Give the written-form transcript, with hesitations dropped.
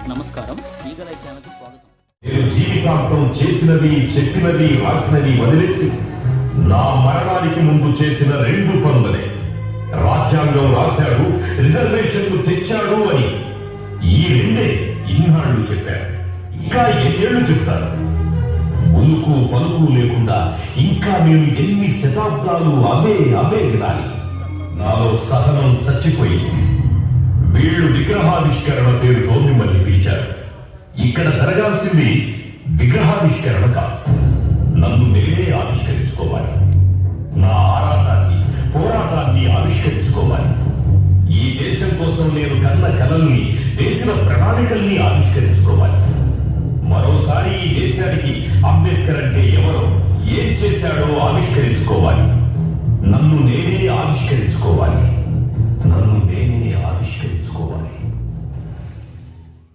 నమస్కారం, eagle I ఛానల్కి స్వాగతం. నేను జీవితాంతం చేసినది, చెప్పినది, రాసినది వదిలేసి నా మరణానికి ముందు చేసిన 2 పనులనే. రాజ్యాంగం రాశాడు, రిజర్వేషన్లు తెచ్చాడు అని ఈ 2 ఇన్నాళ్లు చెప్పారు. ఇంకా ఎన్నేళ్లు చెప్తారు? ఉలుకు పలుకు లేకుండా ఇంకా నేను ఎన్ని శతాబ్దాలు అవే వినాలి? నాలో సహనం చచ్చిపోయింది. వీళ్ళు విగ్రహావిష్కరణ పేరుతో మిమ్మల్ని పిలిచారు. ఇక్కడ జరగాల్సింది విగ్రహావిష్కరణ కాదు, నన్ను నేనే ఆవిష్కరించుకోవాలి. నా ఆరాటాన్ని, పోరాటాన్ని ఆవిష్కరించుకోవాలి. ఈ దేశం కోసం నేను కన్న కలల్ని, వేసిన ప్రణాళికల్ని ఆవిష్కరించుకోవాలి. మరోసారి ఈ దేశానికి అంబేద్కర్ అంటే ఎవరో, ఏం చేశాడో ఆవిష్కరించుకోవాలి. నన్ను నేనే ఆవిష్కరించుకోవాలి.